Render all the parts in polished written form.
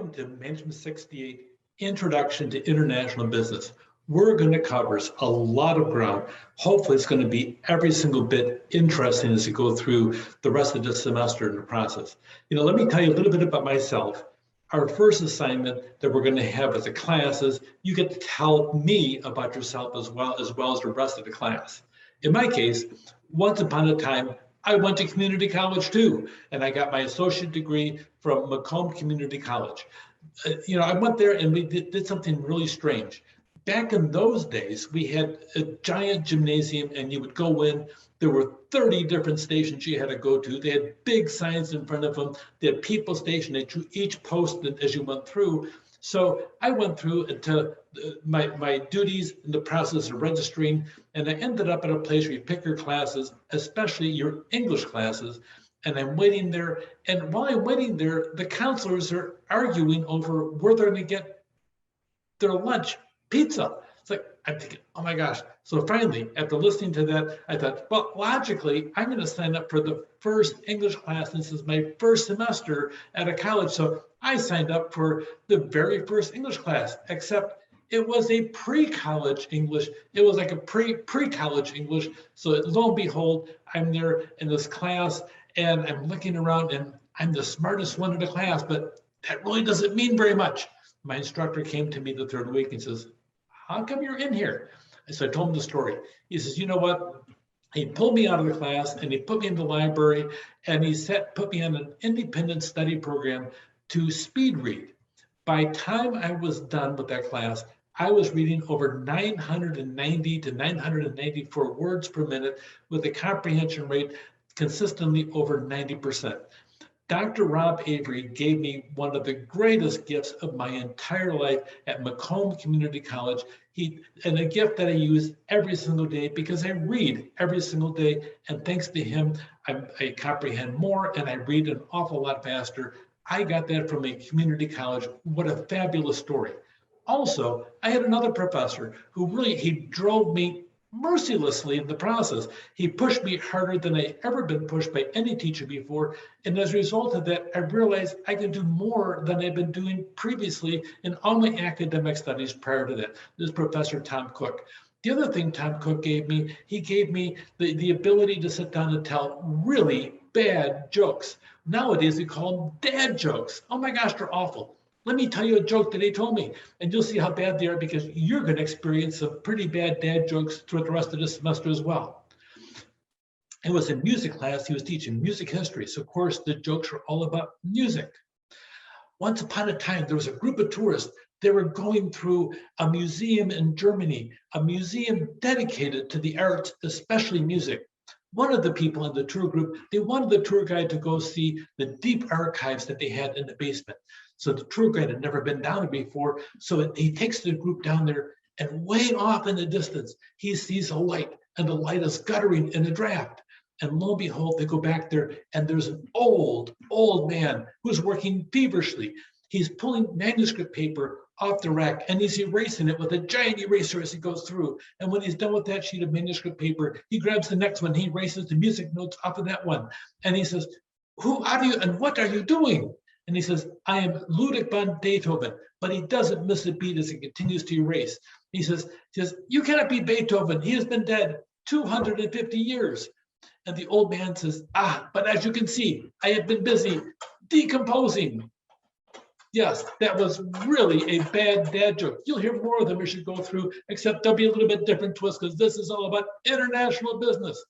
Welcome to Management 68, Introduction to International Business. We're going to cover a lot of ground. Hopefully it's going to be every single bit interesting as you go through the rest of this semester in the process. Let me tell you a little bit about myself. Our first assignment that we're going to have as a class is you get to tell me about yourself as well as the rest of the class. In my case, once upon a time, I went to community college too, and I got my associate degree from Macomb Community College. I went there and we did something really strange. Back in those days, we had a giant gymnasium and you would go in. There were 30 different stations you had to go to. They had big signs in front of them. They had people stationed at each post as you went through. So I went through into my duties in the process of registering, and I ended up at a place where you pick your classes, especially your English classes, and I'm waiting there. And while I'm waiting there, the counselors are arguing over where they're going to get their lunch, pizza. It's like, I'm thinking, oh my gosh. So finally, after listening to that, I thought, well, logically, I'm going to sign up for the first English class. This is my first semester at a college. So I signed up for the very first English class, except it was a pre-college English. It was like a pre-college English. So lo and behold, I'm there in this class and I'm looking around and I'm the smartest one in the class, but that really doesn't mean very much. My instructor came to me the third week and says, how come you're in here? So I told him the story. He says, you know what? He pulled me out of the class and he put me in the library and he put me on an independent study program to speed read. By the time I was done with that class, I was reading over 990 to 994 words per minute with a comprehension rate consistently over 90%. Dr. Rob Avery gave me one of the greatest gifts of my entire life at Macomb Community College. And a gift that I use every single day because I read every single day. And thanks to him, I comprehend more and I read an awful lot faster. I got that from a community college. What a fabulous story. Also, I had another professor who he drove me mercilessly in the process. He pushed me harder than I ever been pushed by any teacher before. And as a result of that, I realized I could do more than I've been doing previously in all my academic studies prior to that. This is Professor Tom Cook. The other thing Tom Cook gave me, he gave me the ability to sit down and tell really bad jokes. Nowadays, we call them dad jokes. Oh my gosh, they're awful. Let me tell you a joke that he told me, and you'll see how bad they are because you're going to experience some pretty bad dad jokes throughout the rest of this semester as well. It was in music class. He was teaching music history. So, of course, the jokes were all about music. Once upon a time, there was a group of tourists. They were going through a museum in Germany, a museum dedicated to the arts, especially music. One of the people in the tour group, they wanted the tour guide to go see the deep archives that they had in the basement. So the tour guide had never been down there before. So he takes the group down there and way off in the distance, he sees a light and the light is guttering in a draft. And lo and behold, they go back there and there's an old man who's working feverishly. He's pulling manuscript paper off the rack and he's erasing it with a giant eraser as he goes through. And when he's done with that sheet of manuscript paper, he grabs the next one. He erases the music notes off of that one. And he says, who are you and what are you doing? And he says, I am Ludwig van Beethoven, but he doesn't miss a beat as he continues to erase. He says, you cannot be Beethoven. He has been dead 250 years. And the old man says, but as you can see, I have been busy decomposing. Yes, that was really a bad dad joke. You'll hear more of them as you go through, except there'll be a little bit different twist because this is all about international business.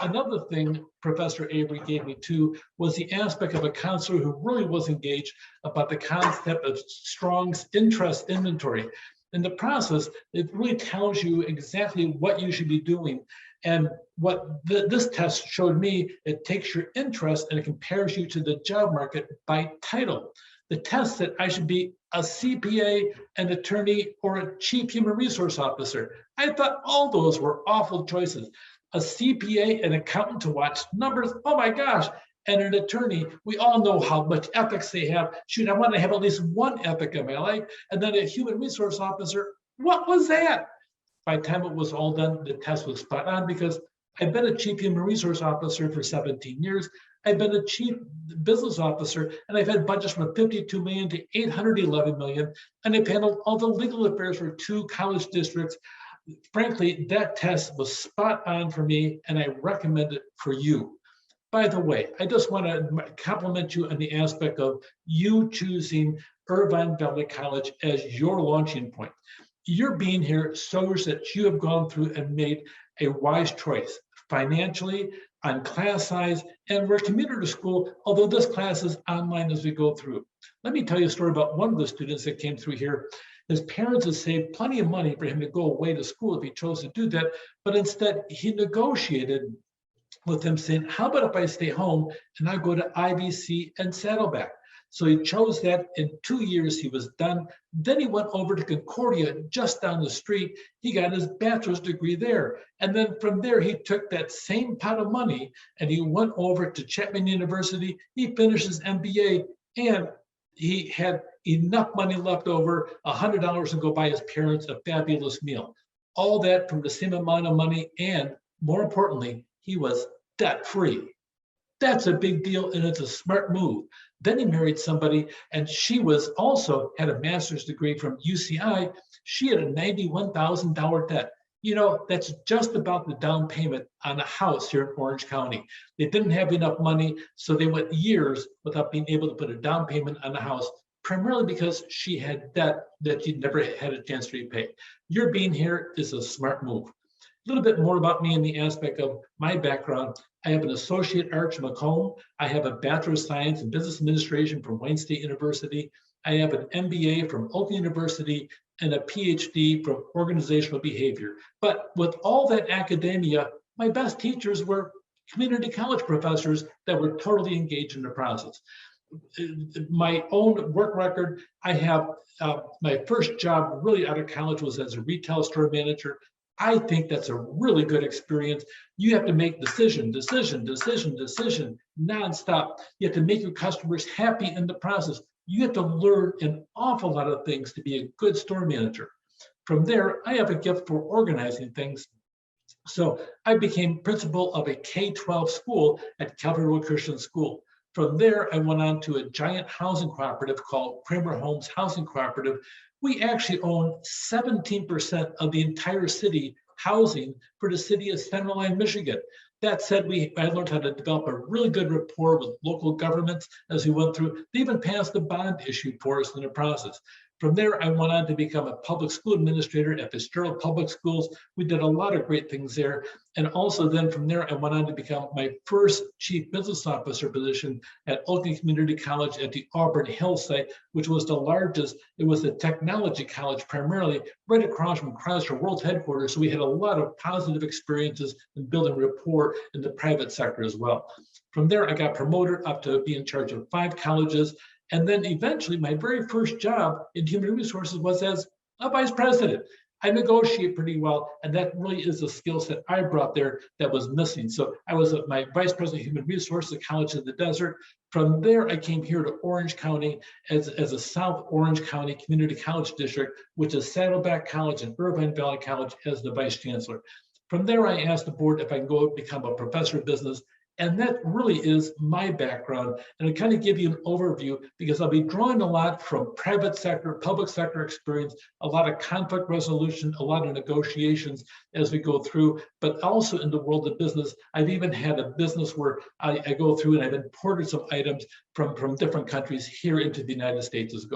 Another thing Professor Avery gave me too was the aspect of a counselor who really was engaged about the concept of Strong's interest inventory. In the process, it really tells you exactly what you should be doing. And what this test showed me, it takes your interest and it compares you to the job market by title. The test said I should be a CPA, an attorney, or a chief human resource officer. I thought all those were awful choices. A CPA, an accountant to watch numbers, oh my gosh, and an attorney, we all know how much ethics they have. Shoot, I want to have at least one ethic in my life. And then a human resource officer, what was that? By the time it was all done, the test was spot on because I've been a chief human resource officer for 17 years. I've been a chief business officer, and I've had budgets from 52 million to 811 million, and I've handled all the legal affairs for 2 college districts. Frankly, that test was spot on for me, and I recommend it for you. By the way, I just want to compliment you on the aspect of you choosing Irvine Valley College as your launching point. Your being here shows that you have gone through and made a wise choice financially, on class size, and we're commuter school, although this class is online as we go through. Let me tell you a story about one of the students that came through here. His parents had saved plenty of money for him to go away to school if he chose to do that, but instead he negotiated with them saying, how about if I stay home and I go to IVC and Saddleback? So he chose that. In 2 years, he was done. Then he went over to Concordia, just down the street. He got his bachelor's degree there. And then from there, he took that same pot of money and he went over to Chapman University. He finished his MBA, and he had enough money left over, $100, to go buy his parents a fabulous meal. All that from the same amount of money, and more importantly, he was debt-free. That's a big deal, and it's a smart move. Then he married somebody, and she was also had a master's degree from UCI. She had a $91,000 debt. You know, that's just about the down payment on a house here in Orange County. They didn't have enough money, so they went years without being able to put a down payment on a house, primarily because she had debt that she never had a chance to repay. Your being here is a smart move. A little bit more about me in the aspect of my background. I have an associate arch Macomb. I have a Bachelor of Science in Business Administration from Wayne State University. I have an MBA from Oakland University and a PhD from Organizational Behavior. But with all that academia, my best teachers were community college professors that were totally engaged in the process. My own work record, I have my first job really out of college was as a retail store manager. I think that's a really good experience. You have to make decision nonstop. You have to make your customers happy in the process. You have to learn an awful lot of things to be a good store manager. From there, I have a gift for organizing things. So I became principal of a K-12 school at Calvary Road Christian School. From there, I went on to a giant housing cooperative called Kramer Homes Housing Cooperative. We actually own 17% of the entire city housing for the city of Central Line, Michigan. That said, I learned how to develop a really good rapport with local governments as we went through. They even passed a bond issue for us in the process. From there, I went on to become a public school administrator at Fitzgerald Public Schools. We did a lot of great things there. And also then from there, I went on to become my first chief business officer position at Oakland Community College at the Auburn Hill site, which was the largest. It was a technology college primarily, right across from Chrysler World Headquarters. So we had a lot of positive experiences in building rapport in the private sector as well. From there, I got promoted up to be in charge of 5 colleges. And then eventually, my very first job in human resources was as a vice president. I negotiate pretty well, and that really is a skill set I brought there that was missing. So I was my vice president of human resources at College of the Desert. From there, I came here to Orange County as a South Orange County Community College District, which is Saddleback College and Irvine Valley College, as the vice chancellor. From there, I asked the board if I can go become a professor of business. And that really is my background. And I kind of give you an overview because I'll be drawing a lot from private sector, public sector experience, a lot of conflict resolution, a lot of negotiations as we go through, but also in the world of business. I've even had a business where I go through and I've imported some items from different countries here into the United States as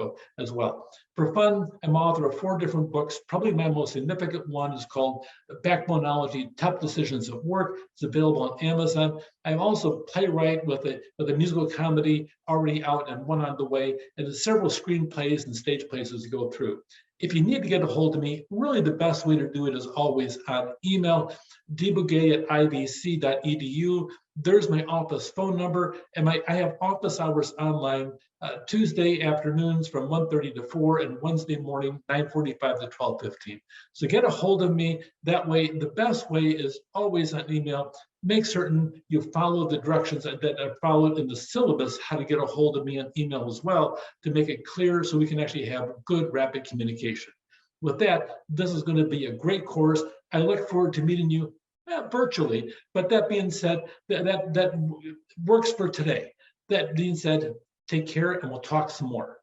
well. For fun, I'm author of 4 different books. Probably my most significant one is called Backboneology: Tough Decisions at Work. It's available on Amazon. I'm also playwright with a musical comedy already out and one on the way, and there's several screenplays and stage plays to go through. If you need to get a hold of me, really the best way to do it is always on email, dbouguet@ivc.edu. There's my office phone number, and I have office hours online Tuesday afternoons from 1:30 to 4 and Wednesday morning 9:45 to 12:15. So get a hold of me that way. The best way is always on email. Make certain you follow the directions that are followed in the syllabus, how to get a hold of me on email as well, to make it clear so we can actually have good, rapid communication. With that, this is going to be a great course. I look forward to meeting you virtually. But that being said, that works for today. That being said, take care, and we'll talk some more.